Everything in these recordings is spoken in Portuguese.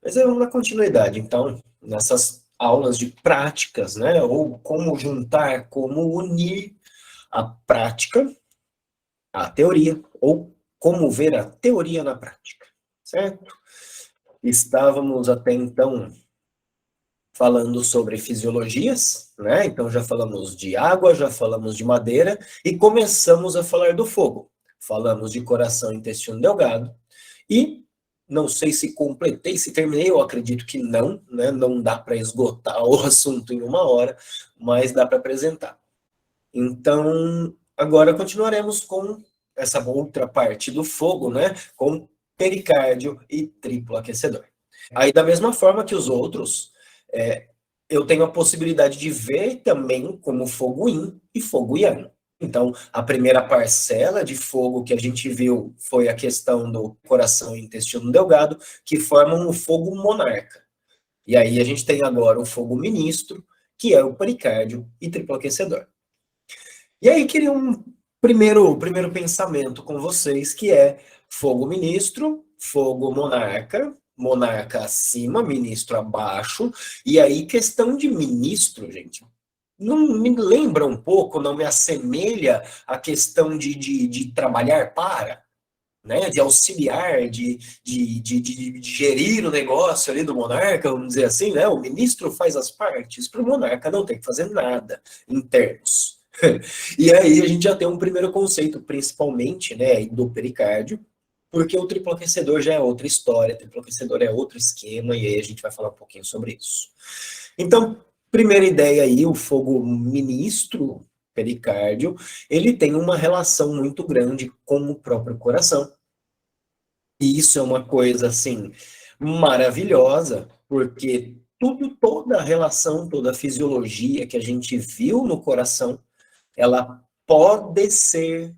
Mas aí vamos dar continuidade, então, nessas aulas de práticas, né? Ou como juntar, como unir a prática à teoria, ou como ver a teoria na prática, certo? Estávamos até então falando sobre fisiologias, né? Então já falamos de água, já falamos de madeira e começamos a falar do fogo. Falamos de coração e intestino delgado e não sei se completei, se terminei, eu acredito que não, né? Não dá para esgotar o assunto em uma hora, mas dá para apresentar. Então, agora continuaremos com essa outra parte do fogo, né? Com pericárdio e triplo aquecedor. Aí, da mesma forma que os outros, eu tenho a possibilidade de ver também como fogo yin e fogo yang. Então, a primeira parcela de fogo que a gente viu foi a questão do coração e intestino delgado, que formam o fogo monarca. E aí a gente tem agora o fogo ministro, que é o pericárdio e triplo aquecedor. E aí queria um primeiro pensamento com vocês, que é fogo ministro, fogo monarca, monarca acima, ministro abaixo, e aí questão de ministro, gente, não me lembra um pouco, não me assemelha à questão de trabalhar para, né, de auxiliar, de gerir o negócio ali do monarca, vamos dizer assim, né, o ministro faz as partes, para o monarca não tem que fazer nada em termos. E aí a gente já tem um primeiro conceito, principalmente, né, do pericárdio, porque o triplo aquecedor já é outra história, o triplo aquecedor é outro esquema, e aí a gente vai falar um pouquinho sobre isso. Então, primeira ideia aí, o fogo ministro, pericárdio, ele tem uma relação muito grande com o próprio coração. E isso é uma coisa, assim, maravilhosa, porque toda a relação, toda a fisiologia que a gente viu no coração, ela pode ser,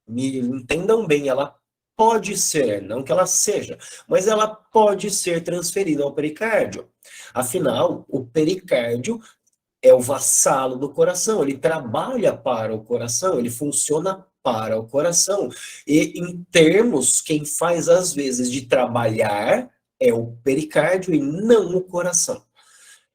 me entendam bem, ela pode ser, não que ela seja, mas ela pode ser transferida ao pericárdio. Afinal, o pericárdio é o vassalo do coração, ele trabalha para o coração, ele funciona para o coração. E em termos, quem faz às vezes de trabalhar é o pericárdio e não o coração.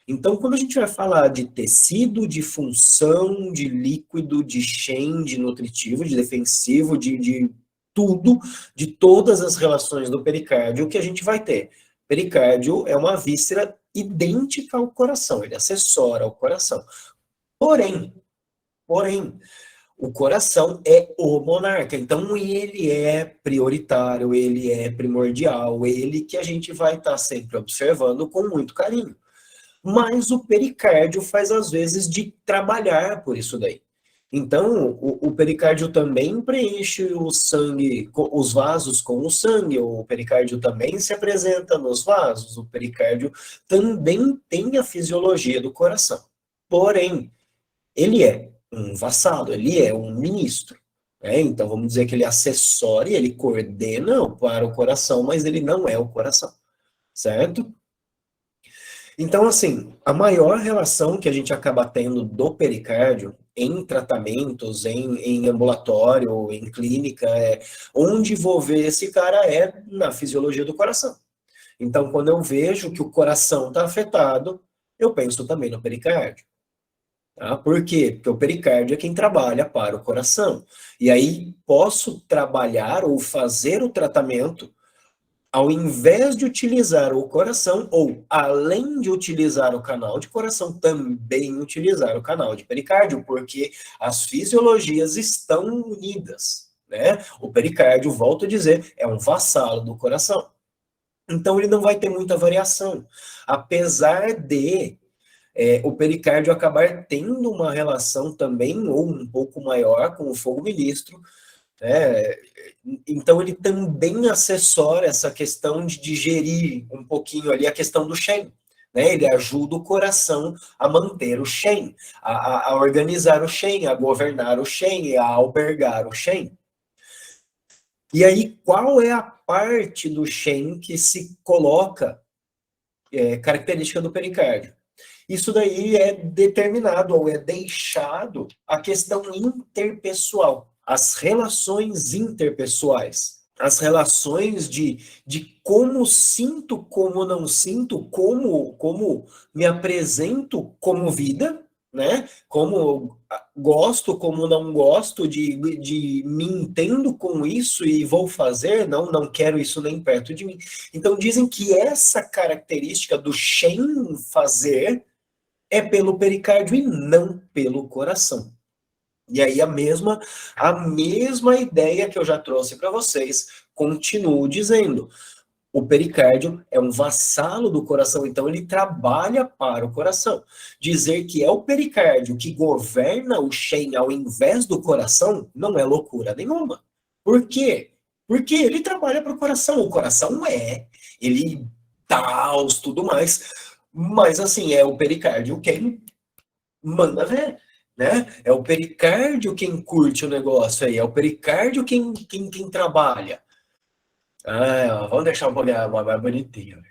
Então, quando a gente vai falar de tecido, de função, de líquido, de Shen, de nutritivo, de defensivo, de tudo, de todas as relações do pericárdio, o que a gente vai ter? Pericárdio é uma víscera idêntica ao coração, ele assessora ao coração. Porém, porém, o coração é o monarca, então ele é prioritário, ele é primordial, ele que a gente vai estar sempre observando com muito carinho. Mas o pericárdio faz às vezes de trabalhar por isso daí. Então, o pericárdio também preenche o sangue, os vasos com o sangue, o pericárdio também se apresenta nos vasos, o pericárdio também tem a fisiologia do coração. Porém, ele é um vassalo, ele é um ministro. Né? Então, vamos dizer que ele acessória, ele coordena para o coração, mas ele não é o coração, certo? Então, assim, a maior relação que a gente acaba tendo do pericárdio em tratamentos, em ambulatório, em clínica, é onde vou ver esse cara é na fisiologia do coração. Então, quando eu vejo que o coração está afetado, eu penso também no pericárdio. Tá? Por quê? Porque o pericárdio é quem trabalha para o coração. E aí posso trabalhar ou fazer o tratamento ao invés de utilizar o coração, ou além de utilizar o canal de coração, também utilizar o canal de pericárdio, porque as fisiologias estão unidas, né? O pericárdio, volto a dizer, é um vassalo do coração. Então ele não vai ter muita variação, apesar de o pericárdio acabar tendo uma relação também, ou um pouco maior, com o fogo ministro, né? Então ele também assessora essa questão de digerir um pouquinho ali a questão do Shen. Né? Ele ajuda o coração a manter o Shen, a organizar o Shen, a governar o Shen, a albergar o Shen. E aí, qual é a parte do Shen que se coloca característica do pericárdio? Isso daí é determinado ou é deixado a questão interpessoal, as relações interpessoais. as relações de como sinto, como não sinto, como me apresento como vida, né? Como gosto, como não gosto, de me entendo com isso e vou fazer, não quero isso nem perto de mim. Então dizem que essa característica do Shen fazer é pelo pericárdio e não pelo coração. E aí a mesma ideia que eu já trouxe para vocês, continuo dizendo. O pericárdio é um vassalo do coração, então ele trabalha para o coração. Dizer que é o pericárdio que governa o Shen ao invés do coração não é loucura nenhuma. Por quê? Porque ele trabalha para o coração ele tal, tudo mais, mas assim, é o pericárdio quem manda ver, né? É o pericárdio quem curte o negócio aí, é o pericárdio quem trabalha. Ah, vamos deixar um pouquinho mais bonitinho.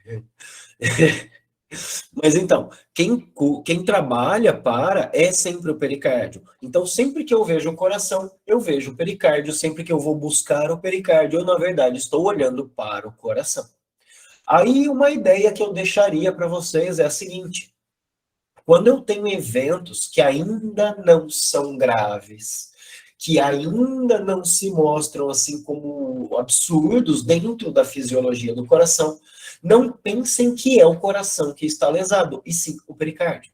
Mas então, quem trabalha para é sempre o pericárdio. Então, sempre que eu vejo o coração, eu vejo o pericárdio. Sempre que eu vou buscar o pericárdio, eu, na verdade, estou olhando para o coração. Aí, uma ideia que eu deixaria para vocês é a seguinte: quando eu tenho eventos que ainda não são graves, que ainda não se mostram assim como absurdos dentro da fisiologia do coração, não pensem que é o coração que está lesado, e sim o pericárdio.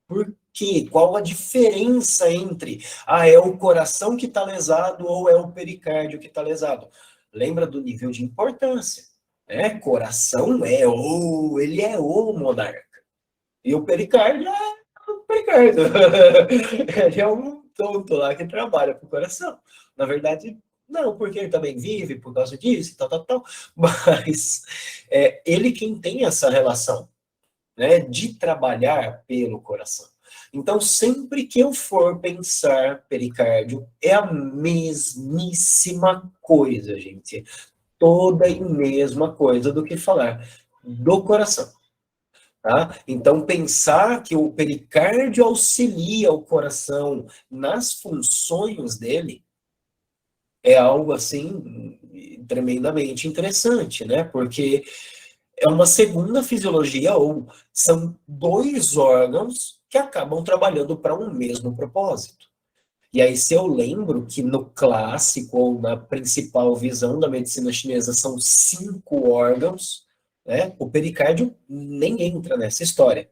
Por quê? Qual a diferença entre é o coração que está lesado ou é o pericárdio que está lesado? Lembra do nível de importância, né? Coração ele é o monarca. E o pericárdio é o pericárdio. Ele é um tonto lá que trabalha pro coração. Na verdade, não, porque ele também vive por causa disso, tal. Mas ele quem tem essa relação, né, de trabalhar pelo coração. Então, sempre que eu for pensar pericárdio, é a mesmíssima coisa, gente. Toda a mesma coisa do que falar do coração. Tá? Então, pensar que o pericárdio auxilia o coração nas funções dele é algo assim tremendamente interessante, né? Porque é uma segunda fisiologia, ou são dois órgãos que acabam trabalhando para um mesmo propósito. E aí, se eu lembro que no clássico, ou na principal visão da medicina chinesa, são 5 órgãos, né? O pericárdio nem entra nessa história,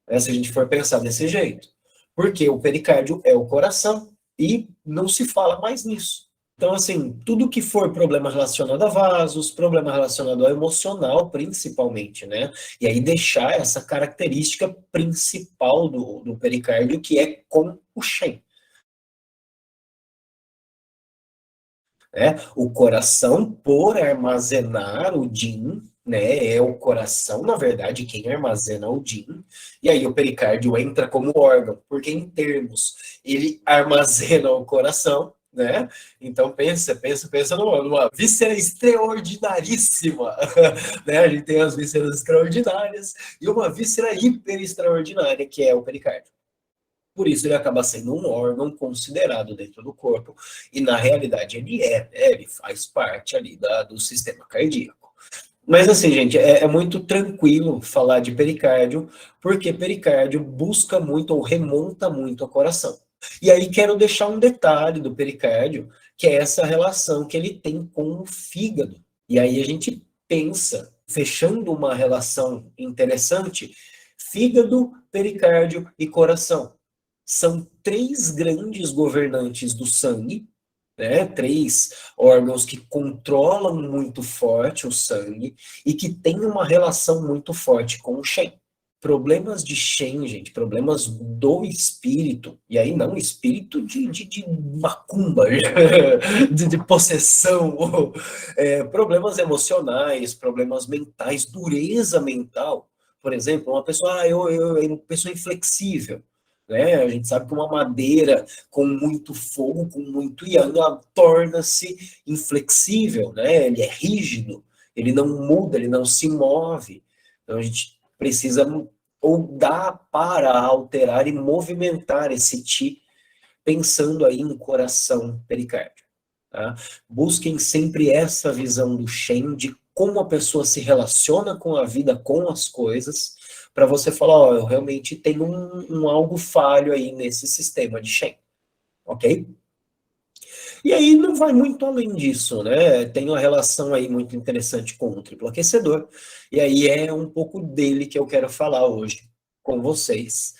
né, se a gente for pensar desse jeito. Porque o pericárdio é o coração e não se fala mais nisso. Então, assim, tudo que for problema relacionado a vasos, problema relacionado ao emocional, principalmente, né? E aí deixar essa característica principal do pericárdio, que é com o Shen. Né? O coração, por armazenar o Jin, né, é o coração, na verdade, quem armazena o Jin, e aí o pericárdio entra como órgão, porque em termos, ele armazena o coração, né? Então pensa numa víscera extraordinaríssima, né? A gente tem as vísceras extraordinárias e uma víscera hiper extraordinária, que é o pericárdio. Por isso ele acaba sendo um órgão considerado dentro do corpo. E na realidade ele faz parte ali do sistema cardíaco. Mas assim, gente, é muito tranquilo falar de pericárdio, porque pericárdio busca muito ou remonta muito ao coração. E aí quero deixar um detalhe do pericárdio, que é essa relação que ele tem com o fígado. E aí a gente pensa, fechando uma relação interessante, fígado, pericárdio e coração são 3 grandes governantes do sangue, né? 3 órgãos que controlam muito forte o sangue e que têm uma relação muito forte com o Shen. Problemas de Shen, gente, problemas do espírito, e aí não espírito de macumba, de possessão, problemas emocionais, problemas mentais, dureza mental. Por exemplo, uma pessoa, uma pessoa inflexível, né? A gente sabe que uma madeira com muito fogo, com muito yang, ela torna-se inflexível, né? Ele é rígido, ele não muda, ele não se move. Então a gente precisa ou dá para alterar e movimentar esse ti, pensando aí em coração pericárdio. tá? Busquem sempre essa visão do Shen, de como a pessoa se relaciona com a vida, com as coisas, para você falar, ó, eu realmente tenho um algo falho aí nesse sistema de Shen, ok? E aí não vai muito além disso, né? Tem uma relação aí muito interessante com o triplo aquecedor, e aí é um pouco dele que eu quero falar hoje com vocês.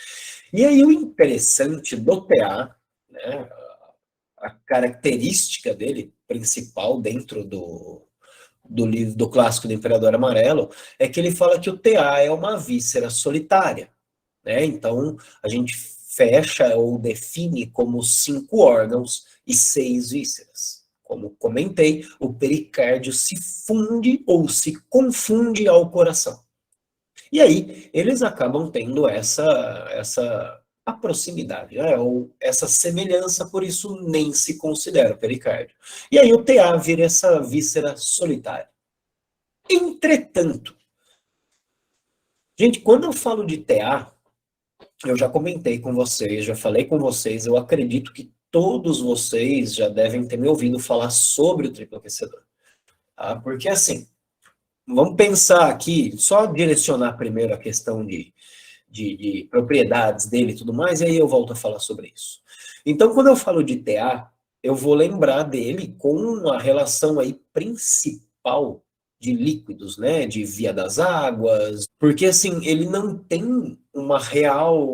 E aí o interessante do TA, né, a característica dele principal dentro do livro do clássico do Imperador Amarelo é que ele fala que o TA é uma víscera solitária, né? Então a gente fecha ou define como 5 órgãos e 6 vísceras. Como comentei, o pericárdio se funde ou se confunde ao coração. E aí, eles acabam tendo essa a proximidade, né? Ou essa semelhança, por isso nem se considera o pericárdio. E aí o TA vira essa víscera solitária. Entretanto, gente, quando eu falo de TA, eu já comentei com vocês, já falei com vocês, eu acredito que todos vocês já devem ter me ouvido falar sobre o triplo aquecedor. Tá? Porque assim, vamos pensar aqui, só direcionar primeiro a questão de propriedades dele e tudo mais, e aí eu volto a falar sobre isso. Então, quando eu falo de TA, eu vou lembrar dele com a relação aí principal de líquidos, né, de via das águas, porque assim, ele não tem uma real,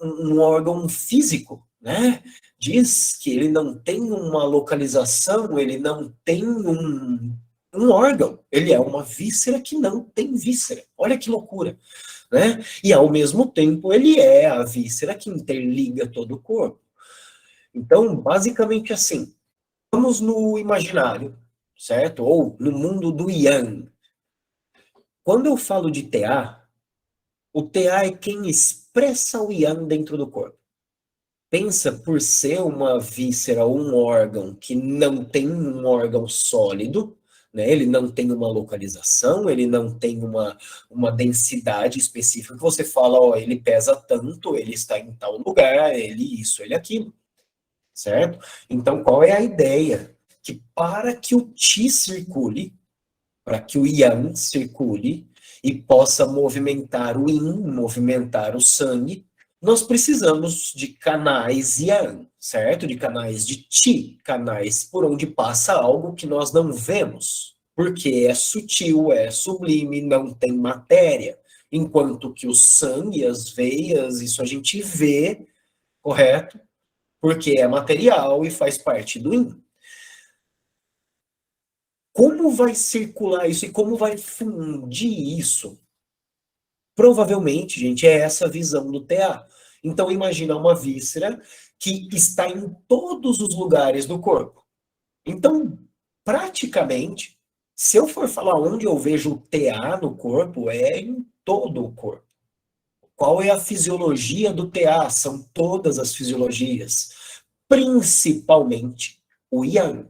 um órgão físico, né? Diz que ele não tem uma localização, ele não tem um órgão, ele é uma víscera que não tem víscera. Olha que loucura, né? E ao mesmo tempo ele é a víscera que interliga todo o corpo. Então, basicamente assim, vamos no imaginário, certo? Ou no mundo do Yang. Quando eu falo de TA, o TA é quem expressa o Yang dentro do corpo. Pensa por ser uma víscera ou um órgão que não tem um órgão sólido, né? Ele não tem uma localização, ele não tem uma densidade específica que você fala, ó, ele pesa tanto, ele está em tal lugar, ele isso, ele aquilo, certo? Então, qual é a ideia? Que para que o Qi circule, para que o Yang circule e possa movimentar o Yin, movimentar o sangue, nós precisamos de canais Yang, certo? De canais de Qi, canais por onde passa algo que nós não vemos, porque é sutil, é sublime, não tem matéria. Enquanto que o sangue, as veias, isso a gente vê, correto? Porque é material e faz parte do Yin. Como vai circular isso e como vai fundir isso? Provavelmente, gente, é essa visão do TA. Então, imagina uma víscera que está em todos os lugares do corpo. Então, praticamente, se eu for falar onde eu vejo o TA no corpo, é em todo o corpo. Qual é a fisiologia do TA? São todas as fisiologias, principalmente o Yang,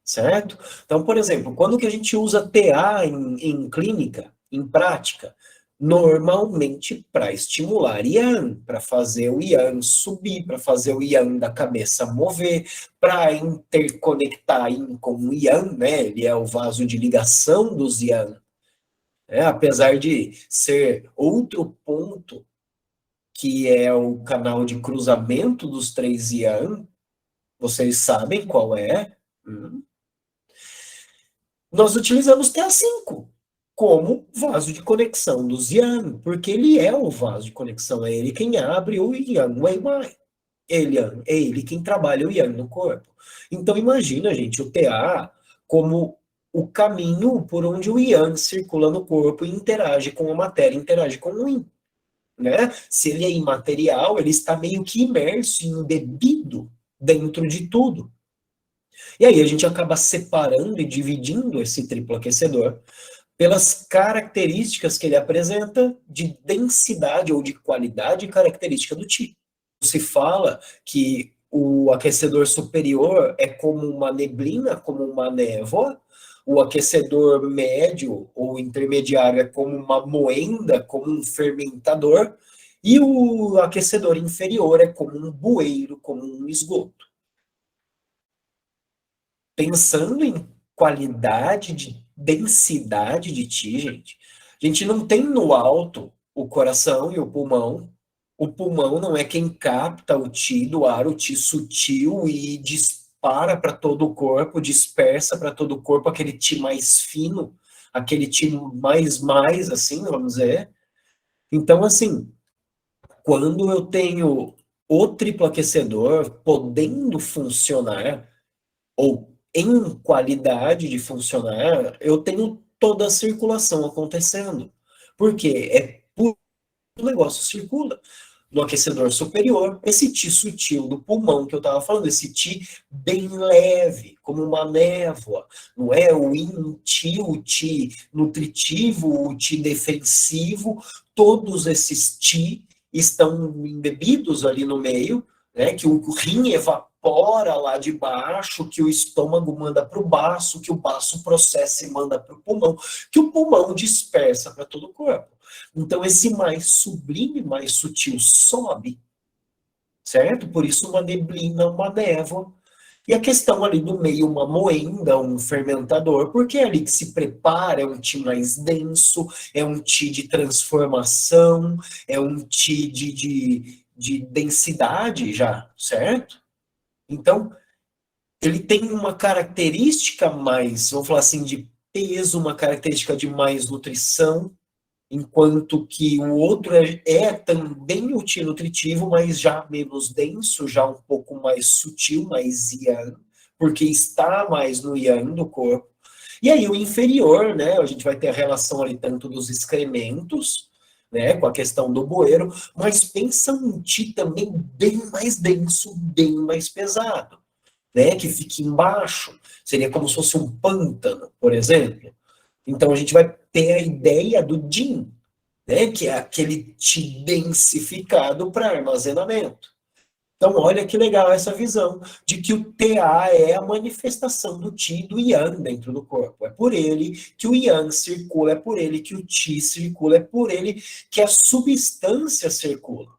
certo? Então, por exemplo, quando que a gente usa TA em clínica, em prática? Normalmente para estimular Yang, para fazer o Yang subir, para fazer o Yang da cabeça mover, para interconectar Yin com o Yang, né? Ele é o vaso de ligação dos Yang. Apesar de ser outro ponto que é o canal de cruzamento dos três Yang, vocês sabem qual é? Nós utilizamos TA5 como vaso de conexão dos Yang, porque ele é o vaso de conexão, é ele quem abre o Yang Wei-Wai. É ele quem trabalha o Yang no corpo. Então imagina, gente, o TA como o caminho por onde o Yang circula no corpo e interage com a matéria, interage com o Yin, né? Se ele é imaterial, ele está meio que imerso, embebido dentro de tudo. E aí a gente acaba separando e dividindo esse triplo aquecedor pelas características que ele apresenta de densidade ou de qualidade característica do Qi. Se fala que o aquecedor superior é como uma neblina, como uma névoa, o aquecedor médio ou intermediário é como uma moenda, como um fermentador, e o aquecedor inferior é como um bueiro, como um esgoto. pensando em qualidade de densidade de Ti, gente, a gente não tem no alto o coração e o pulmão. O pulmão não é quem capta o Ti do ar, o Ti sutil e dispara para todo o corpo, dispersa para todo o corpo aquele Ti mais fino, aquele Ti mais assim, vamos dizer. Então, assim, quando eu tenho o triplo aquecedor podendo funcionar, ou em qualidade de funcionar, eu tenho toda a circulação acontecendo. Porque é por o negócio circula. No aquecedor superior, esse Ti sutil do pulmão que eu estava falando, esse Ti bem leve, como uma névoa, não é o Yin-Ti, o Ti nutritivo, o Ti defensivo, todos esses Ti estão embebidos ali no meio, né, que o rim evapora lá de baixo, que o estômago manda para o baço, que o baço processa e manda para o pulmão, que o pulmão dispersa para todo o corpo. Então, esse mais sublime, mais sutil sobe, certo? Por isso, uma neblina, uma névoa. E a questão ali do meio, uma moenda, um fermentador, porque é ali que se prepara, é um Ti mais denso, é um Ti de transformação, é um Ti de densidade já, certo? Então, ele tem uma característica mais, vamos falar assim, de peso, uma característica de mais nutrição, enquanto que o outro é também multinutritivo, mas já menos denso, já um pouco mais sutil, mais yang, porque está mais no yang do corpo. E aí o inferior, né, a gente vai ter a relação ali tanto dos excrementos, né, com a questão do bueiro, mas pensa um Ti também bem mais denso, bem mais pesado, né, que fica embaixo, seria como se fosse um pântano, por exemplo. Então a gente vai ter a ideia do Yin, né, que é aquele Ti densificado para armazenamento. Então, olha que legal essa visão de que o TA é a manifestação do Ti e do Yang dentro do corpo. É por ele que o Yang circula, é por ele que o Ti circula, é por ele que a substância circula.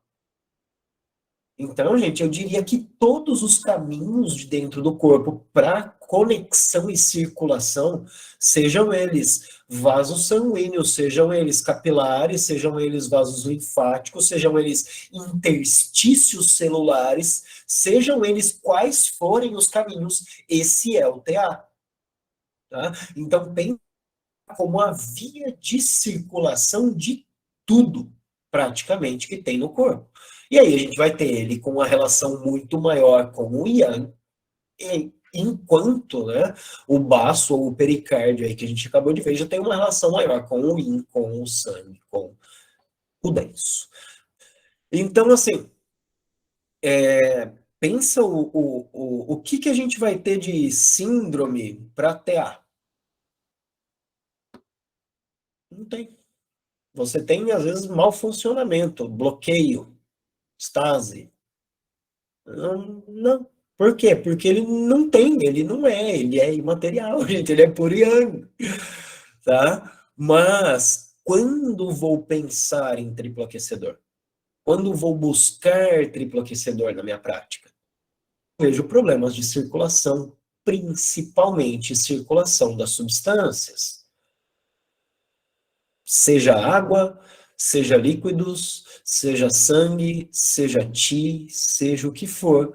Então, gente, eu diria que todos os caminhos de dentro do corpo para conexão e circulação, sejam eles vasos sanguíneos, sejam eles capilares, sejam eles vasos linfáticos, sejam eles interstícios celulares, sejam eles quais forem os caminhos, esse é o TA. Tá? Então, pense como a via de circulação de tudo, praticamente, que tem no corpo. E aí a gente vai ter ele com uma relação muito maior com o Yang, enquanto, né, o baço ou o pericárdio aí que a gente acabou de ver já tem uma relação maior com o Yin, com o sangue, com o denso. Então, assim, pensa o que a gente vai ter de síndrome para TA? Não tem. Você tem, às vezes, mau funcionamento, bloqueio, estase. Não, não. Por quê? Porque ele não tem, ele é imaterial, gente, ele é puro yang, tá? Mas, quando vou pensar em triplo aquecedor? Quando vou buscar triplo aquecedor na minha prática? Vejo problemas de circulação, principalmente circulação das substâncias. Seja água, seja líquidos, seja sangue, seja Ti, seja o que for,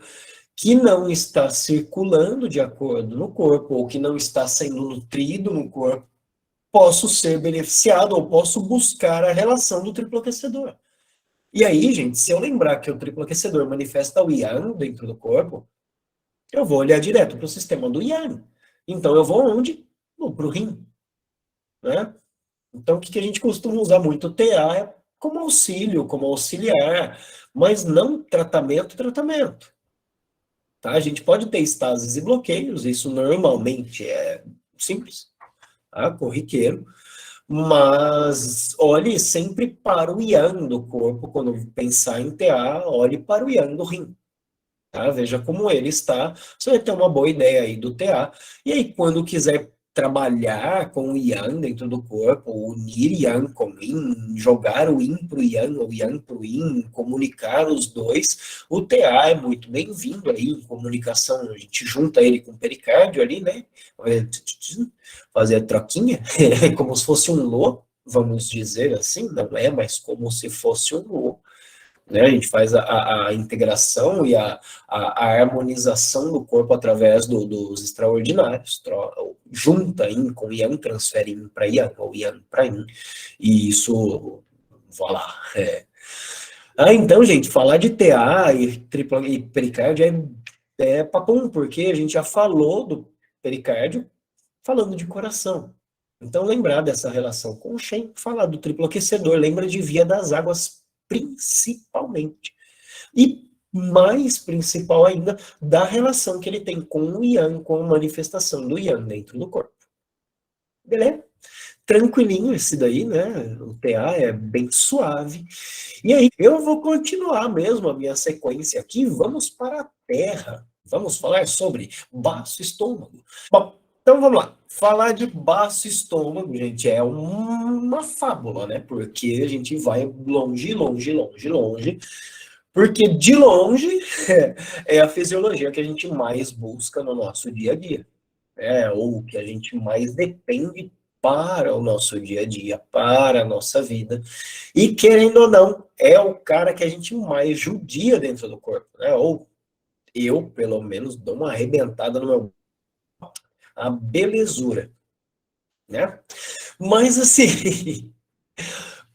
que não está circulando de acordo no corpo, ou que não está sendo nutrido no corpo, posso ser beneficiado, ou posso buscar a relação do triplo aquecedor. E aí, gente, se eu lembrar que o triplo aquecedor manifesta o Yang dentro do corpo, eu vou olhar direto para o sistema do Yang. Então, eu vou onde? Para o rim, né? Então, o que a gente costuma usar muito o TA é como auxílio, como auxiliar, mas não tratamento. Tá? A gente pode ter estases e bloqueios, isso normalmente é simples, tá? Corriqueiro, mas olhe sempre para o yang do corpo, quando pensar em TA, olhe para o yang do rim. Tá? Veja como ele está, você vai ter uma boa ideia aí do TA, e aí quando quiser trabalhar com o Yang dentro do corpo, unir Yang com Yin, jogar o Yin para o Yang, o Yang para o Yin, comunicar os dois, o TA é muito bem-vindo aí em comunicação, a gente junta ele com o pericárdio ali, né? Fazer a troquinha, como se fosse um Lô, vamos dizer assim, não é, mas como se fosse um Lô. Né? A gente faz a integração e a harmonização do corpo através dos extraordinários. Junta Yin com Yang, transfere Yin para Yang, ou Yang para Yin. E isso, voilà. Então, gente, falar de TA e tripla e pericárdio é papum, porque a gente já falou do pericárdio falando de coração. Então, lembrar dessa relação com o Shen, falar do triplo aquecedor, lembra de via das águas principalmente. E mais principal ainda, da relação que ele tem com o Yang, com a manifestação do Yang dentro do corpo. Beleza? Tranquilinho esse daí, né? O TA é bem suave. E aí, eu vou continuar mesmo a minha sequência aqui. Vamos para a Terra. Vamos falar sobre baço estômago. Bom, então vamos lá. Falar de baço estômago, gente, é uma fábula, né? Porque a gente vai longe, longe, longe, longe. Porque de longe é a fisiologia que a gente mais busca no nosso dia a dia. Ou que a gente mais depende para o nosso dia a dia, para a nossa vida. E querendo ou não, é o cara que a gente mais judia dentro do corpo, né? Ou eu, pelo menos, dou uma arrebentada no meu a belezura, né? Mas assim,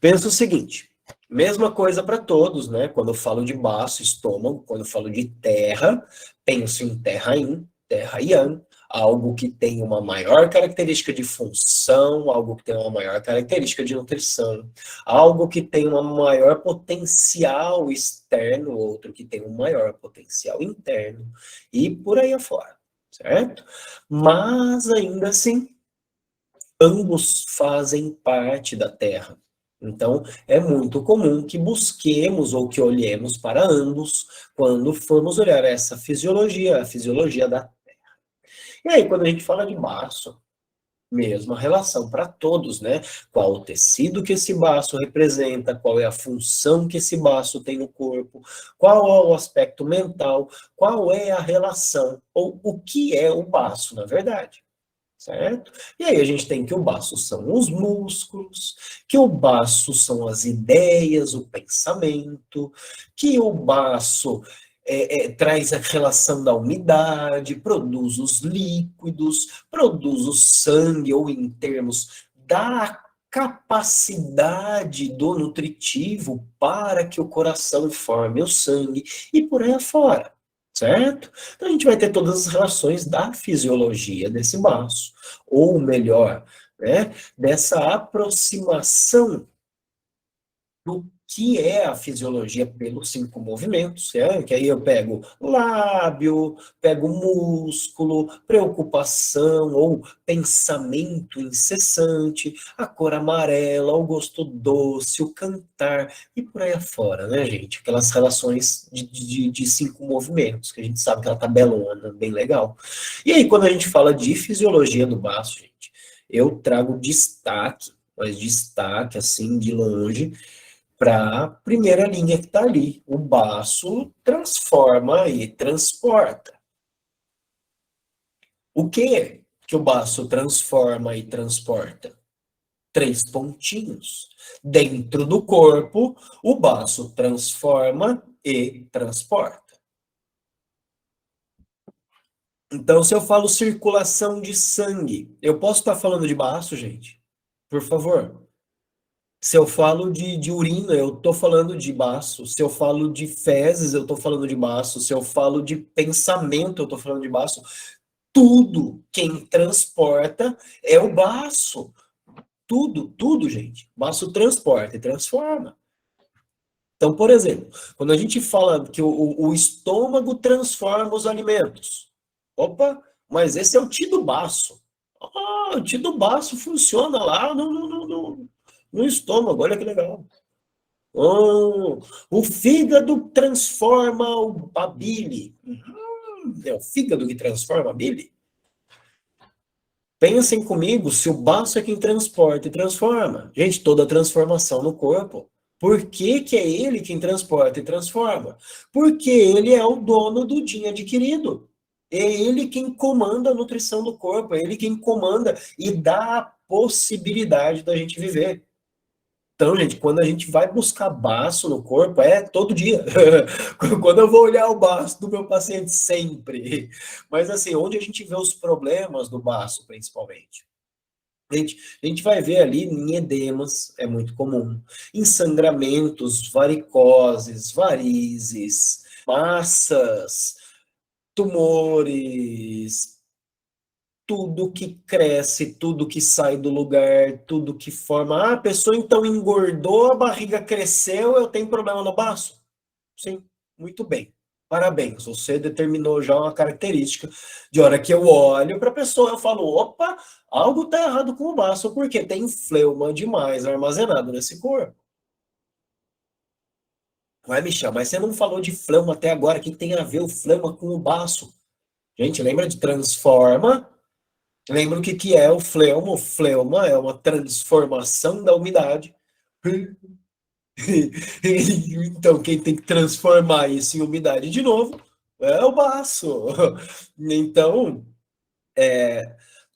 pensa o seguinte, mesma coisa para todos, né? Quando eu falo de baço, estômago, quando eu falo de terra, penso em terra yin, terra yang, algo que tem uma maior característica de função, algo que tem uma maior característica de nutrição, algo que tem uma maior potencial externo, outro que tem um maior potencial interno, e por aí afora, certo? Mas ainda assim, ambos fazem parte da Terra. Então, é muito comum que busquemos ou que olhemos para ambos quando formos olhar essa fisiologia, a fisiologia da Terra. E aí, quando a gente fala de baço, mesma relação para todos, né? Qual o tecido que esse baço representa, qual é a função que esse baço tem no corpo, qual é o aspecto mental, qual é a relação, ou o que é o baço, na verdade. Certo? E aí a gente tem que o baço são os músculos, que o baço são as ideias, o pensamento, que o baço traz a relação da umidade, produz os líquidos, produz o sangue, ou em termos da capacidade do nutritivo para que o coração forme o sangue e por aí afora. Certo? Então a gente vai ter todas as relações da fisiologia desse baço, ou melhor, né, dessa aproximação do que é a fisiologia pelos 5 movimentos, que aí eu pego lábio, pego músculo, preocupação ou pensamento incessante, a cor amarela, o gosto doce, o cantar e por aí afora, né, gente? Aquelas relações de 5 movimentos, que a gente sabe que ela tabelona, bem legal. E aí, quando a gente fala de fisiologia do baço, gente, eu trago destaque, mas destaque, assim, de longe, para a primeira linha que está ali. O baço transforma e transporta. O que que o baço transforma e transporta? 3 pontinhos. Dentro do corpo, o baço transforma e transporta. Então, se eu falo circulação de sangue, eu posso estar falando de baço, gente? Por favor. Se eu falo de urina, eu estou falando de baço. Se eu falo de fezes, eu estou falando de baço. Se eu falo de pensamento, eu estou falando de baço. Tudo quem transporta é o baço. Tudo, tudo, gente. Baço transporta e transforma. Então, por exemplo, quando a gente fala que o estômago transforma os alimentos. Opa, mas esse é o ti do baço. Ah, o ti do baço funciona lá no estômago, olha que legal. Oh, o fígado transforma a bile. É o fígado que transforma a bile? Pensem comigo, se o baço é quem transporta e transforma. Gente, toda transformação no corpo. Por que que é ele quem transporta e transforma? Porque ele é o dono do din adquirido. É ele quem comanda a nutrição do corpo, é ele quem comanda e dá a possibilidade da gente viver. Então, gente, quando a gente vai buscar baço no corpo, é todo dia. Quando eu vou olhar o baço do meu paciente, sempre. Mas, assim, onde a gente vê os problemas do baço, principalmente? A gente vai ver ali em edemas, é muito comum, em sangramentos, varicoses, varizes, massas, tumores, tudo que cresce, tudo que sai do lugar, tudo que forma. Ah, a pessoa então engordou, a barriga cresceu, eu tenho problema no baço? Sim, muito bem. Parabéns, você determinou já uma característica de hora que eu olho para a pessoa, eu falo, opa, algo está errado com o baço, porque tem fleuma demais armazenado nesse corpo. Vai, Michel, mas você não falou de fleuma até agora, o que tem a ver o fleuma com o baço? Gente, lembra de transforma? Lembra o que que é o fleuma? O fleuma é uma transformação da umidade. Então, quem tem que transformar isso em umidade de novo é o baço. Então,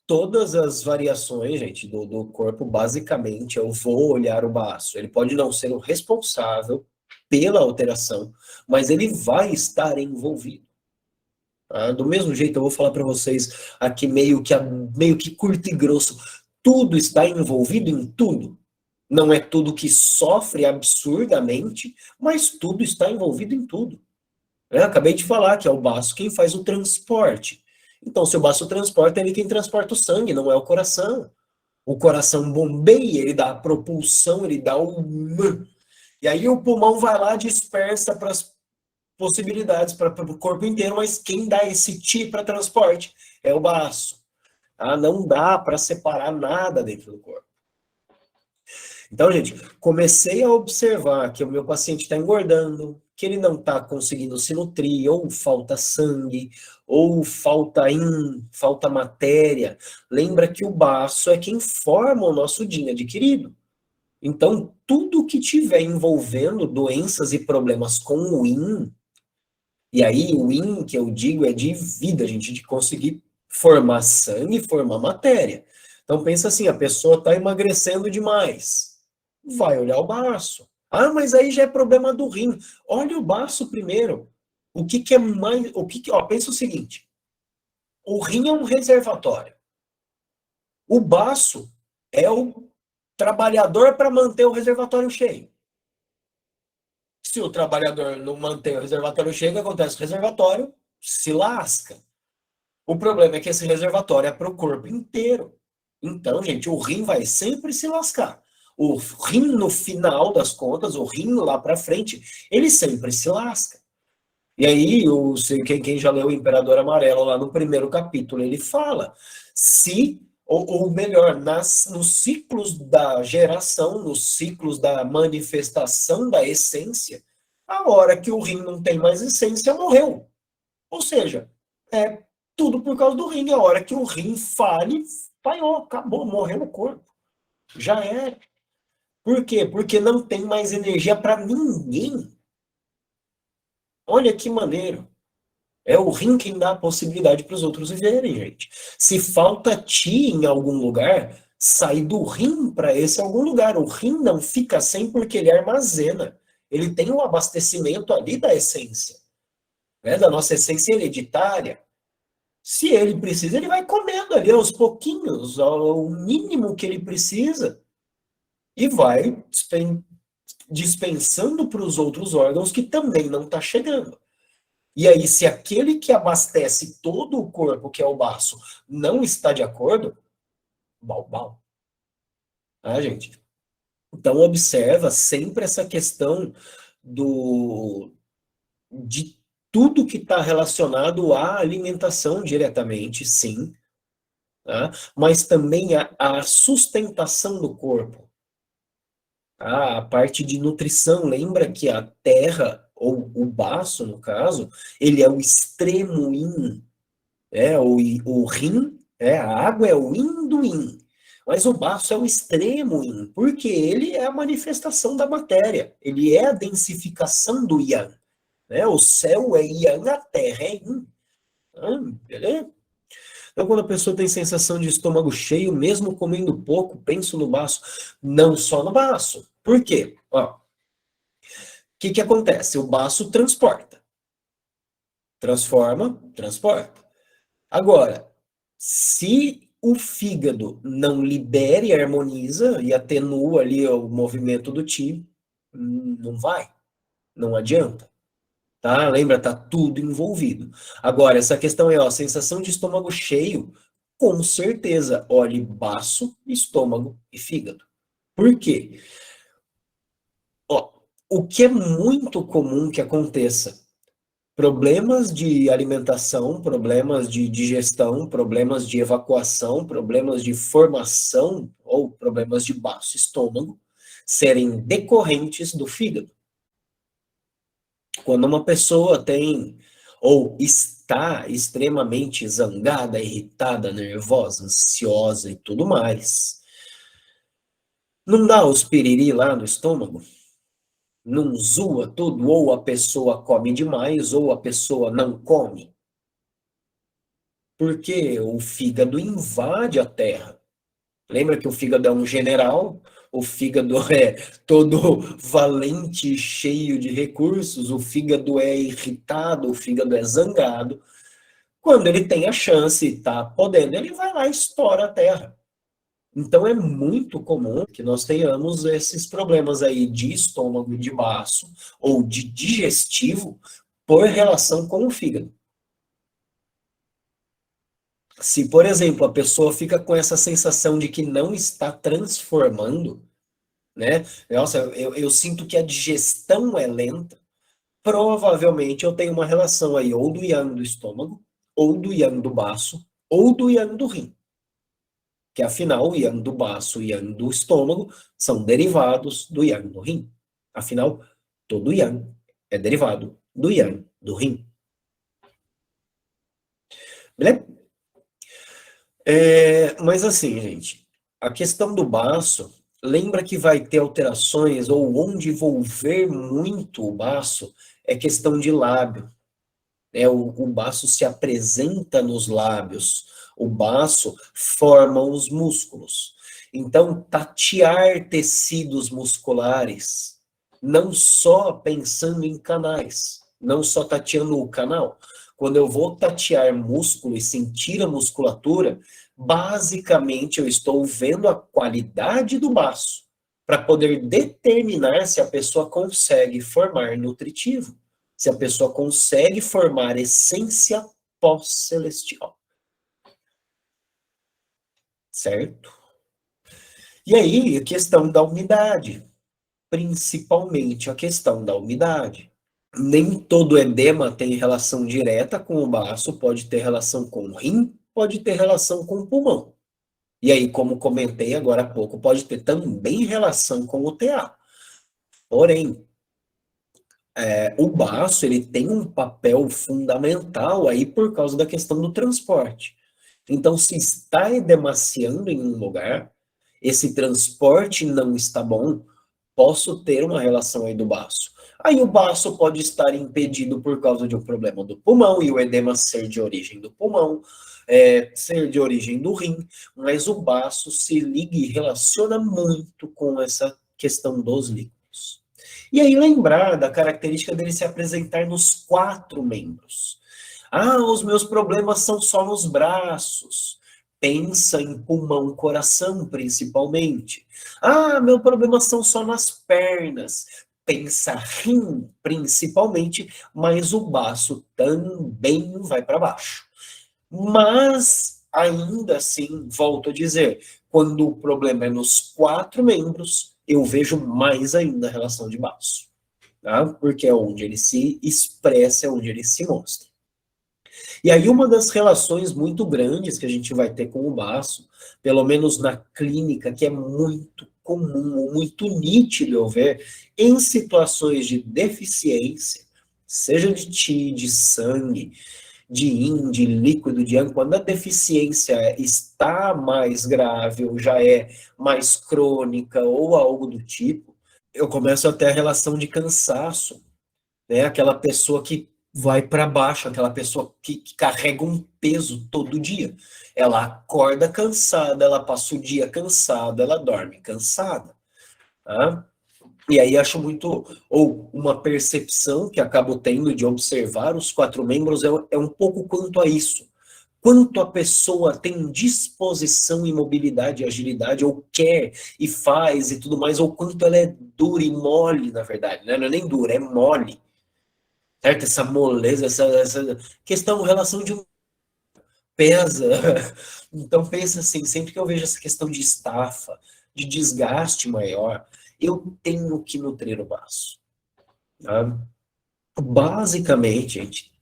todas as variações, gente, do corpo, basicamente, eu vou olhar o baço. Ele pode não ser o responsável pela alteração, mas ele vai estar envolvido. Tá? Do mesmo jeito, eu vou falar para vocês aqui meio que curto e grosso. Tudo está envolvido em tudo. Não é tudo que sofre absurdamente, mas tudo está envolvido em tudo. Eu acabei de falar que é o baço quem faz o transporte. Então, se o baço transporta, é ele quem transporta o sangue, não é o coração. O coração bombeia, ele dá a propulsão, ele dá o... E aí o pulmão vai lá, dispersa para as possibilidades para o corpo inteiro, mas quem dá esse ti para transporte é o baço. Ah, não dá para separar nada dentro do corpo. Então, gente, comecei a observar que o meu paciente está engordando, que ele não está conseguindo se nutrir, ou falta sangue, ou falta matéria. Lembra que o baço é quem forma o nosso din adquirido. Então, tudo que tiver envolvendo doenças e problemas com o yin, e aí o yin que eu digo é de vida, gente, de conseguir formar sangue e formar matéria. Então, pensa assim, a pessoa está emagrecendo demais, vai olhar o baço. Ah, mas aí já é problema do rim. Olha o baço primeiro. O que que é mais... Ó, pensa o seguinte. O rim é um reservatório. O baço é o trabalhador para manter o reservatório cheio. Se o trabalhador não mantém o reservatório cheio, o que acontece? O reservatório se lasca. O problema é que esse reservatório é para o corpo inteiro. Então, gente, o rim vai sempre se lascar. O rim, no final das contas, o rim lá para frente, ele sempre se lasca. E aí, quem já leu o Imperador Amarelo lá no primeiro capítulo, ele fala, ou melhor, nos ciclos da geração, nos ciclos da manifestação da essência, a hora que o rim não tem mais essência, morreu. Ou seja, é tudo por causa do rim. A hora que o rim fale, falhou, acabou, morreu o corpo. Já é. Por quê? Porque não tem mais energia para ninguém. Olha que maneiro. É o rim quem dá a possibilidade para os outros viverem, gente. Se falta ti em algum lugar, sai do rim para esse algum lugar. O rim não fica sem porque ele armazena. Ele tem o abastecimento ali da essência, né? Da nossa essência hereditária. Se ele precisa, ele vai comendo ali aos pouquinhos, ao mínimo que ele precisa, e vai dispensando para os outros órgãos que também não está chegando. E aí, se aquele que abastece todo o corpo, que é o baço, não está de acordo, bal. Ah, gente? Então, observa sempre essa questão de tudo que está relacionado à alimentação diretamente, sim, tá? Mas também a sustentação do corpo. Tá? A parte de nutrição, lembra que a terra, ou o baço, no caso, ele é o extremo yin, o rim A água é o yin do yin, mas o baço é o extremo yin, porque ele é a manifestação da matéria, ele é a densificação do yang. Né? O céu é yang, a terra é yin. Beleza? Então, quando a pessoa tem sensação de estômago cheio, mesmo comendo pouco, penso no baço, não só no baço. Por quê? Ó, o que acontece? O baço transporta. Transforma, transporta. Agora, se o fígado não libera e harmoniza e atenua ali o movimento do time, não vai, não adianta. Tá? Lembra, tá tudo envolvido. Agora, essa questão é, ó, sensação de estômago cheio, com certeza, olhe baço, estômago e fígado. Por quê? Ó, o que é muito comum que aconteça? Problemas de alimentação, problemas de digestão, problemas de evacuação, problemas de formação ou problemas de baço estômago serem decorrentes do fígado. Quando uma pessoa tem ou está extremamente zangada, irritada, nervosa, ansiosa e tudo mais, não dá os piriri lá no estômago? Não zoa tudo? Ou a pessoa come demais, ou a pessoa não come? Porque o fígado invade a terra. Lembra que o fígado é um general, o fígado é todo valente, cheio de recursos, o fígado é irritado, o fígado é zangado. Quando ele tem a chance e está podendo, ele vai lá e estoura a terra. Então é muito comum que nós tenhamos esses problemas aí de estômago e de baço, ou de digestivo, por relação com o fígado. Se, por exemplo, a pessoa fica com essa sensação de que não está transformando, né? Nossa, eu sinto que a digestão é lenta, provavelmente eu tenho uma relação aí ou do yang do estômago, ou do yang do baço, ou do yang do rim. Que afinal o yang do baço e o yang do estômago são derivados do yang do rim. Afinal, todo yang é derivado do yang do rim. Beleza? Mas assim, gente, a questão do baço, lembra que vai ter alterações, ou onde envolver muito o baço, é questão de lábio. O baço se apresenta nos lábios, o baço forma os músculos. Então, tatear tecidos musculares, não só pensando em canais, não só tateando o canal. Quando eu vou tatear músculo e sentir a musculatura, basicamente eu estou vendo a qualidade do baço, para poder determinar se a pessoa consegue formar nutritivo, se a pessoa consegue formar essência pós-celestial. Certo? E aí, a questão da umidade. Principalmente a questão da umidade. Nem todo edema tem relação direta com o baço, pode ter relação com o rim, pode ter relação com o pulmão. E aí, como comentei agora há pouco, pode ter também relação com o TA. Porém, o baço ele tem um papel fundamental aí por causa da questão do transporte. Então, se está edemaciando em um lugar, esse transporte não está bom, posso ter uma relação aí do baço. Aí o baço pode estar impedido por causa de um problema do pulmão, e o edema ser de origem do pulmão, ser de origem do rim, mas o baço se liga e relaciona muito com essa questão dos líquidos. E aí lembrar da característica dele se apresentar nos 4 membros. Ah, os meus problemas são só nos braços. Pensa em pulmão, coração, principalmente. Ah, meus problemas são só nas pernas. Pensa rim, principalmente, mas o baço também vai para baixo. Mas, ainda assim, volto a dizer, quando o problema é nos 4 membros, eu vejo mais ainda a relação de baço. Tá? Porque é onde ele se expressa, é onde ele se mostra. E aí uma das relações muito grandes que a gente vai ter com o baço, pelo menos na clínica, que é muito comum, muito nítido eu ver, em situações de deficiência, seja de TI, de sangue, de yin, de líquido, de yang, quando a deficiência está mais grave, ou já é mais crônica, ou algo do tipo, eu começo a ter a relação de cansaço, né? Aquela pessoa que vai para baixo, aquela pessoa que carrega um peso todo dia. Ela acorda cansada, ela passa o dia cansada, ela dorme cansada, tá? E aí acho muito, ou uma percepção que acabo tendo de observar os quatro membros é um pouco quanto a isso. Quanto a pessoa tem disposição e mobilidade e agilidade, ou quer e faz e tudo mais, ou quanto ela é dura e mole, na verdade, né? Não é nem dura, é mole, certo? Essa moleza, essa questão, relação de um pesa. Então pensa assim, sempre que eu vejo essa questão de estafa, de desgaste maior, eu tenho que nutrir o baço, tá? Basicamente, gente,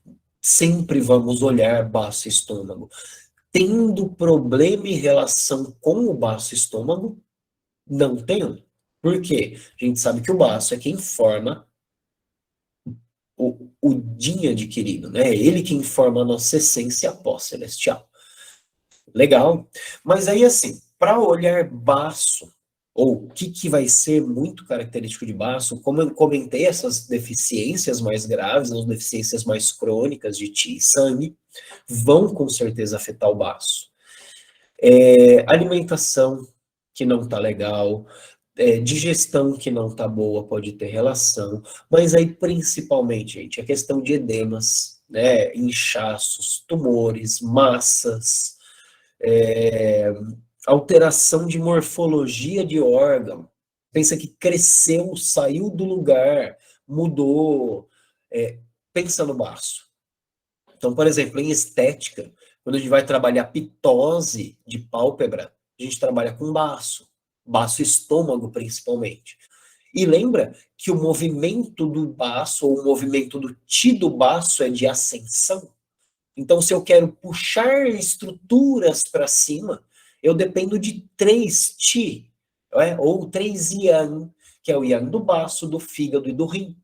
sempre vamos olhar baço e estômago. Tendo problema em relação com o baço e estômago, não tenho. Por quê? A gente sabe que o baço é quem forma o din adquirido, né? É ele que informa a nossa essência pós-celestial. Legal. Mas aí, assim, para olhar baço, ou o que vai ser muito característico de baço, como eu comentei, essas deficiências mais graves, as deficiências mais crônicas de ti e sangue, vão com certeza afetar o baço. Alimentação que não tá legal, digestão que não tá boa pode ter relação, mas aí principalmente, gente, a questão de edemas, né, inchaços, tumores, massas, é, alteração de morfologia de órgão. Pensa que cresceu, saiu do lugar, mudou. Pensa no baço. Então, por exemplo, em estética, quando a gente vai trabalhar pitose de pálpebra, a gente trabalha com baço, baço e estômago principalmente. E lembra que o movimento do baço, ou o movimento do ti do baço é de ascensão. Então, se eu quero puxar estruturas para cima, eu dependo de 3 Ti, ou 3 Yang, que é o Yang do baço, do fígado e do rim.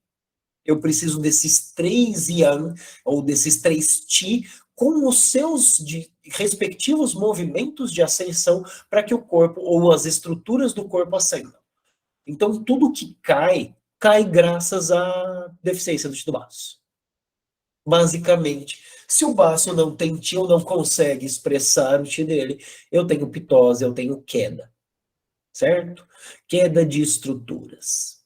Eu preciso desses 3 Yang, ou desses 3 Ti, com os seus respectivos movimentos de ascensão, para que o corpo, ou as estruturas do corpo ascendam. Então, tudo que cai, cai graças à deficiência do Ti do baço. Basicamente, se o baço não tem ti ou não consegue expressar o ti dele, eu tenho pitose, eu tenho queda, certo? Queda de estruturas.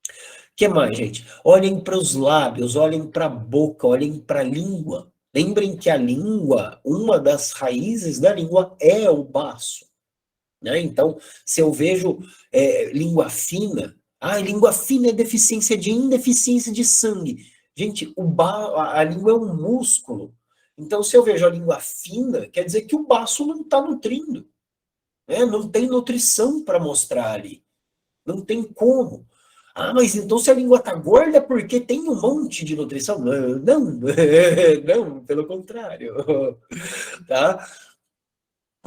O que mais, gente? Olhem para os lábios, olhem para a boca, olhem para a língua. Lembrem que a língua, uma das raízes da língua é o baço, né? Então, se eu vejo língua fina, língua fina é deficiência de indeficiência de sangue. Gente, a língua é um músculo. Então, se eu vejo a língua fina, quer dizer que o baço não está nutrindo, né? Não tem nutrição para mostrar ali. Não tem como. Mas então se a língua está gorda é porque tem um monte de nutrição? Não, não, pelo contrário. Tá?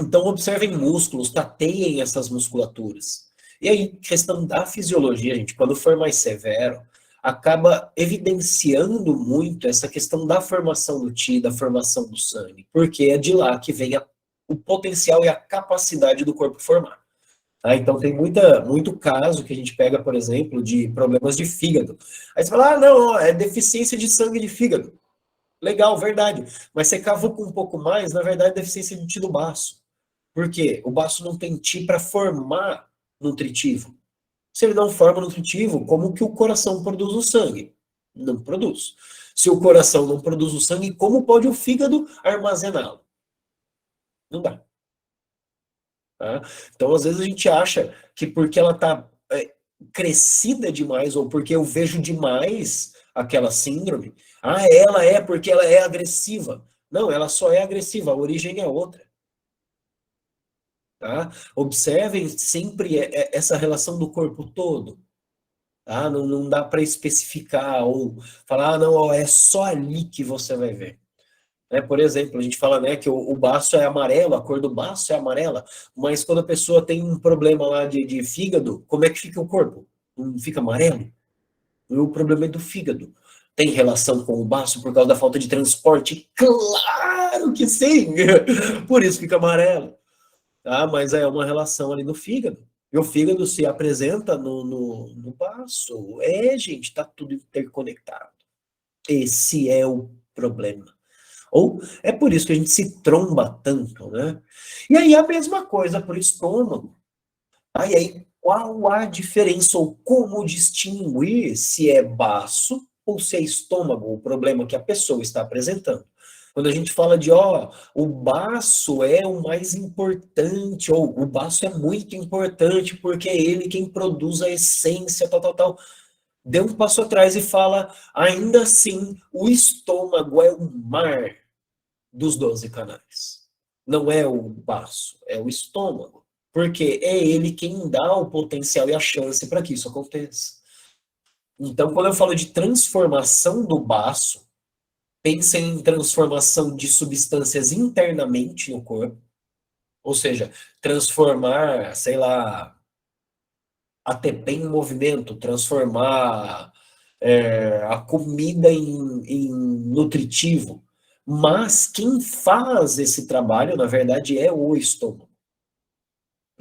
Então, observem músculos, tateiem essas musculaturas. E aí, questão da fisiologia, gente, quando for mais severo, acaba evidenciando muito essa questão da formação do Ti, da formação do sangue, porque é de lá que vem o potencial e a capacidade do corpo formar. Tá? Então, tem muito caso que a gente pega, por exemplo, de problemas de fígado. Aí você fala, não, é deficiência de sangue de fígado. Legal, verdade. Mas você cavuca um pouco mais, na verdade, é deficiência de Ti do baço. Por quê? O baço não tem Ti para formar nutritivo. Se ele não forma nutritivo, como que o coração produz o sangue? Não produz. Se o coração não produz o sangue, como pode o fígado armazená-lo? Não dá. Tá? Então, às vezes a gente acha que porque ela está crescida demais, ou porque eu vejo demais aquela síndrome, ela é porque ela é agressiva. Não, ela só é agressiva, a origem é outra. Tá? Observem sempre essa relação do corpo todo. Tá? Não dá para especificar ou falar, não, ó, é só ali que você vai ver. Por exemplo, a gente fala, né, que o baço é amarelo, a cor do baço é amarela, mas quando a pessoa tem um problema lá de fígado, como é que fica o corpo? Não fica amarelo? O problema é do fígado. Tem relação com o baço por causa da falta de transporte? Claro que sim! Por isso fica amarelo. Tá? Mas é uma relação ali no fígado. E o fígado se apresenta no baço. Gente, tá tudo interconectado. Esse é o problema. Ou é por isso que a gente se tromba tanto, né? E aí a mesma coisa para o estômago. Aí, qual a diferença ou como distinguir se é baço ou se é estômago o problema que a pessoa está apresentando? Quando a gente fala de, o baço é o mais importante, ou o baço é muito importante porque é ele quem produz a essência, tal, tal, tal. Dê um passo atrás e fala, ainda assim, o estômago é o mar dos 12 canais. Não é o baço, é o estômago. Porque é ele quem dá o potencial e a chance para que isso aconteça. Então, quando eu falo de transformação do baço, pensem em transformação de substâncias internamente no corpo, ou seja, transformar, sei lá, ATP em movimento, transformar a comida em nutritivo. Mas quem faz esse trabalho, na verdade, é o estômago.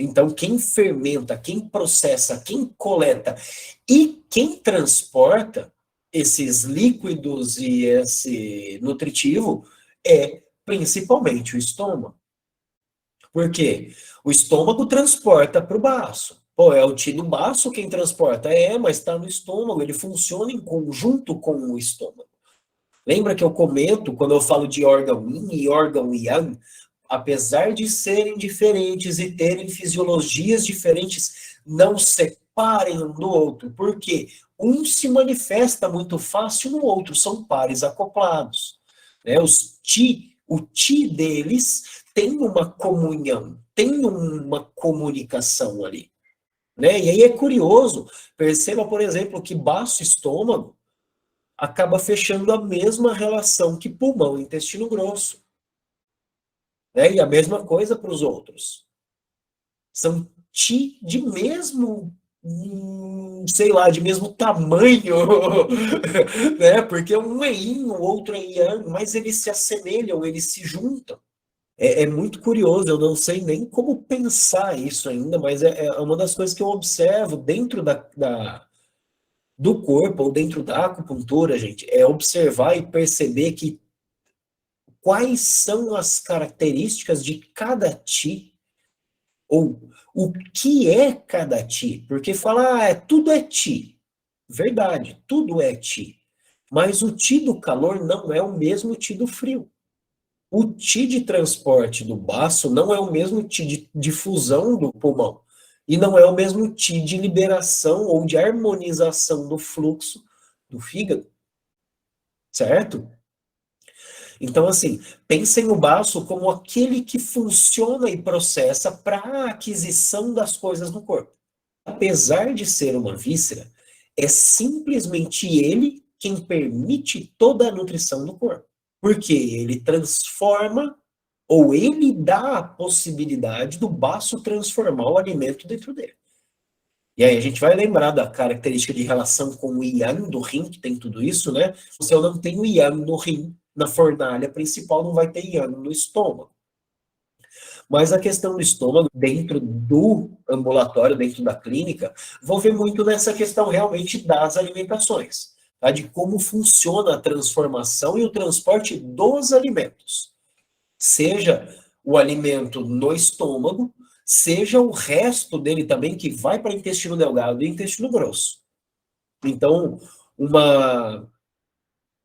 Então, quem fermenta, quem processa, quem coleta e quem transporta esses líquidos e esse nutritivo é principalmente o estômago. Por quê? O estômago transporta para o baço. Pô, é o tio baço quem transporta? Mas está no estômago, ele funciona em conjunto com o estômago. Lembra que eu comento, quando eu falo de órgão yin e órgão yang, apesar de serem diferentes e terem fisiologias diferentes, não separem um do outro, porque um se manifesta muito fácil no outro, são pares acoplados. Né? O ti deles tem uma comunhão, tem uma comunicação ali. Né? E aí é curioso, perceba, por exemplo, que baço e estômago acaba fechando a mesma relação que pulmão e intestino grosso. Né? E a mesma coisa para os outros. São ti de mesmo, sei lá, de mesmo tamanho, né? Porque um é yin, o outro é yang, mas eles se assemelham, eles se juntam. É muito curioso, eu não sei nem como pensar isso ainda, mas é uma das coisas que eu observo dentro do corpo, ou dentro da acupuntura, gente, é observar e perceber que quais são as características de cada ti, ou o que é cada ti, porque falar, tudo é ti, verdade, tudo é ti, mas o ti do calor não é o mesmo ti do frio. O ti de transporte do baço não é o mesmo ti de difusão do pulmão. E não é o mesmo ti de liberação ou de harmonização do fluxo do fígado. Certo? Então, assim, pensem no baço como aquele que funciona e processa para a aquisição das coisas no corpo. Apesar de ser uma víscera, é simplesmente ele quem permite toda a nutrição do corpo. Porque ele transforma, ou ele dá a possibilidade do baço transformar o alimento dentro dele. E aí a gente vai lembrar da característica de relação com o yang do rim, que tem tudo isso, né? Se eu não tenho yang no rim, na fornalha principal, não vai ter yang no estômago. Mas a questão do estômago, dentro do ambulatório, dentro da clínica, vou ver muito nessa questão realmente das alimentações, tá? De como funciona a transformação e o transporte dos alimentos. Seja o alimento no estômago, seja o resto dele também, que vai para o intestino delgado e intestino grosso. Então, uma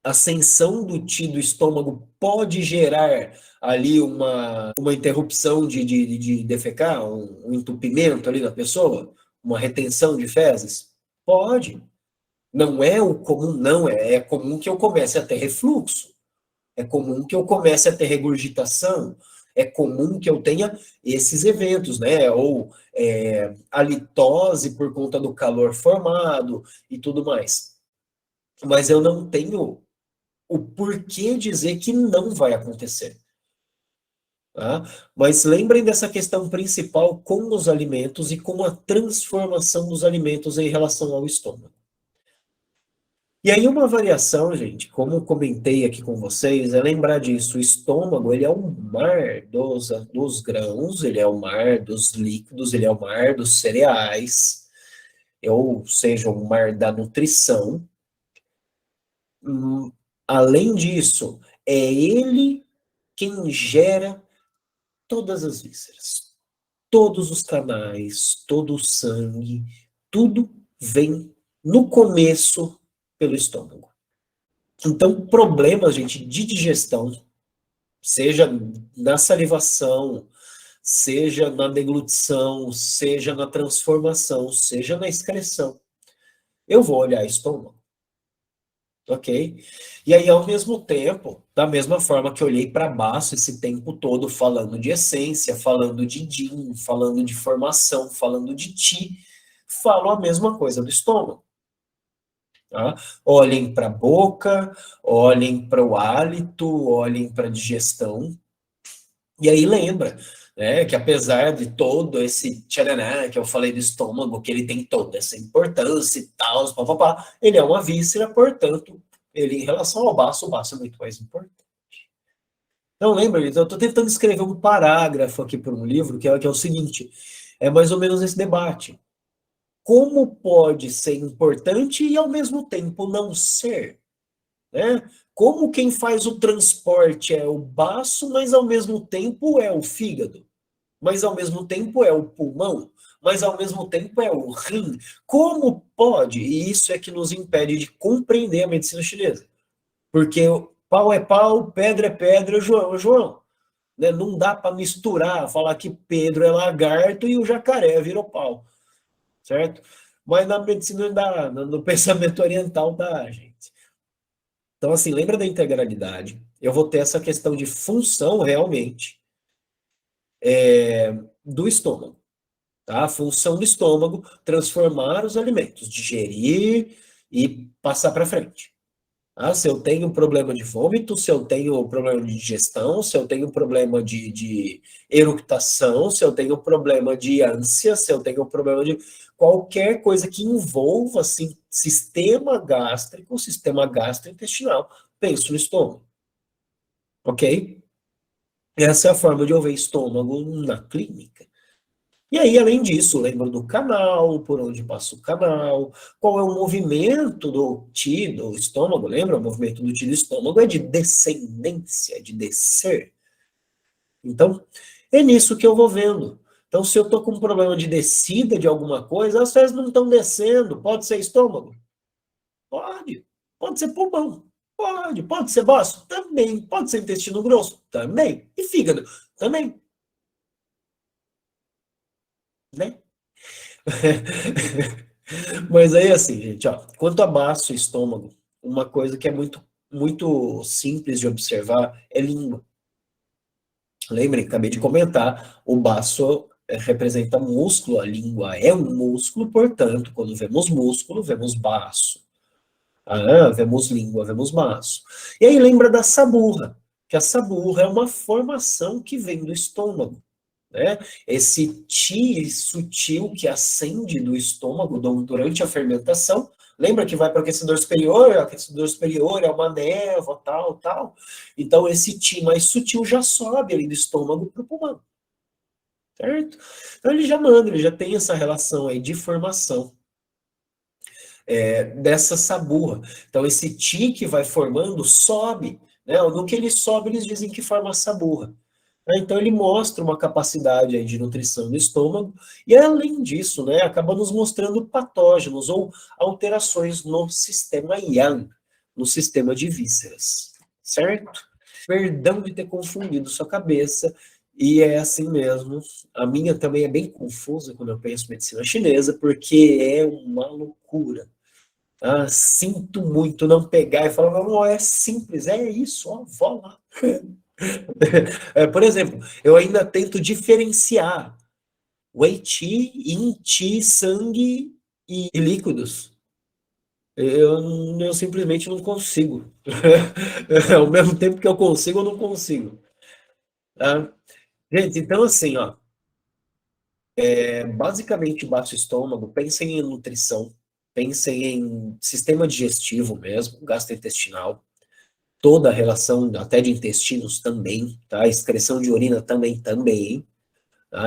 ascensão do ti do estômago pode gerar ali uma interrupção de defecar, um entupimento ali na pessoa, uma retenção de fezes? Pode. Não é o comum, não. É comum que eu comece a ter refluxo. É comum que eu comece a ter regurgitação. É comum que eu tenha esses eventos, né? Ou a litose por conta do calor formado e tudo mais. Mas eu não tenho o porquê dizer que não vai acontecer. Tá? Mas lembrem dessa questão principal com os alimentos e com a transformação dos alimentos em relação ao estômago. E aí uma variação, gente, como eu comentei aqui com vocês, é lembrar disso. O estômago, ele é o mar dos grãos, ele é o mar dos líquidos, ele é o mar dos cereais, ou seja, o mar da nutrição. Hum, Além disso, é ele quem gera todas as vísceras, todos os canais, todo o sangue, tudo vem no começo pelo estômago. Então, problemas, gente, de digestão, seja na salivação, seja na deglutição, seja na transformação, seja na excreção, eu vou olhar estômago, ok? E aí, ao mesmo tempo, da mesma forma que eu olhei para baixo esse tempo todo, falando de essência, falando de yin, falando de formação, falando de ti, falo a mesma coisa do estômago. Tá? Olhem para a boca, olhem para o hálito, olhem para a digestão. E aí lembra, né, que apesar de todo esse tcharaná que eu falei do estômago, que ele tem toda essa importância e tal, papapá, ele é uma víscera, portanto, ele em relação ao baço, o baço é muito mais importante. Então lembra, eu estou tentando escrever um parágrafo aqui para um livro, que é o seguinte, é mais ou menos esse debate. Como pode ser importante e ao mesmo tempo não ser? Né? Como quem faz o transporte é o baço, mas ao mesmo tempo é o fígado, mas ao mesmo tempo é o pulmão, mas ao mesmo tempo é o rim. Como pode? E isso é que nos impede de compreender a medicina chinesa. Porque pau é pau, pedra é pedra, João é João. Né? Não dá para misturar, falar que Pedro é lagarto e o jacaré virou pau, certo? Mas na medicina dá, no pensamento oriental dá, gente. Então, assim, lembra da integralidade. Eu vou ter essa questão de função realmente do estômago. Tá? A função do estômago, transformar os alimentos, digerir e passar para frente. Tá? Se eu tenho problema de vômito, se eu tenho problema de digestão, se eu tenho problema de eructação, se eu tenho problema de ânsia, se eu tenho problema de qualquer coisa que envolva assim, sistema gástrico, sistema gastrointestinal, penso no estômago. Ok? Essa é a forma de eu ver estômago na clínica. E aí, além disso, lembro do canal, por onde passa o canal, qual é o movimento do ti, do estômago, lembra? O movimento do ti do estômago é de descendência, de descer. Então, é nisso que eu vou vendo. Então, se eu estou com um problema de descida de alguma coisa, as fezes não estão descendo, pode ser estômago? Pode. Pode ser pulmão? Pode. Pode ser baço? Também. Pode ser intestino grosso? Também. E fígado? Também. Né? Mas aí, assim, gente, ó, quanto a baço e estômago, uma coisa que é muito simples de observar é língua. Lembrem, acabei de comentar, o baço representa músculo, a língua é um músculo, portanto, quando vemos músculo, vemos baço. Ah, vemos língua, vemos baço. E aí lembra da saburra, que a saburra é uma formação que vem do estômago. Né? Esse ti sutil que acende do estômago durante a fermentação, lembra que vai para o aquecedor superior é uma névoa, tal, tal. Então, esse ti mais sutil já sobe ali do estômago para o pulmão, certo? Então, ele já manda, ele já tem essa relação aí de formação dessa saburra. Então, esse ti que vai formando sobe, né? No que ele sobe, eles dizem que forma a saburra. Então ele mostra uma capacidade aí de nutrição do estômago e além disso, né, acaba nos mostrando patógenos ou alterações no sistema yang, no sistema de vísceras, certo? Perdão de ter confundido sua cabeça e é assim mesmo. A minha também é bem confusa quando eu penso em medicina chinesa porque é uma loucura. Ah, sinto muito não pegar e falar, não, é simples, é isso, ó, vó lá. Por exemplo, eu ainda tento diferenciar whey tea, yin tea, sangue e líquidos. Eu simplesmente não consigo. Ao mesmo tempo que eu consigo, eu não consigo. Tá? Gente, então assim, ó, basicamente baixo estômago, pensem em nutrição. pensem em sistema digestivo mesmo, gastrointestinal, toda a relação até de intestinos também, tá? Excreção de urina também, tá?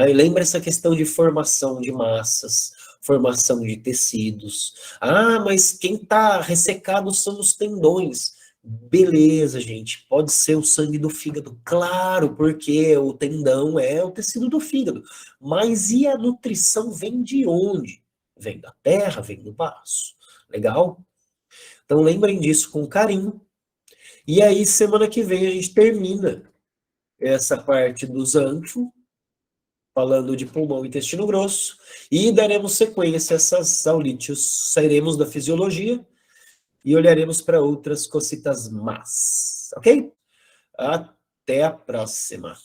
E lembra essa questão de formação de massas, formação de tecidos. Ah, mas quem está ressecado são os tendões. Beleza, gente, pode ser o sangue do fígado, claro, porque o tendão é o tecido do fígado. Mas e a nutrição vem de onde? Vem da terra, vem do baço. Legal? Então lembrem disso com carinho. E aí, semana que vem, a gente termina essa parte dos anfo, falando de pulmão e intestino grosso, e daremos sequência a essas aulíteos. Sairemos da fisiologia e olharemos para outras cositas más, ok? Até a próxima.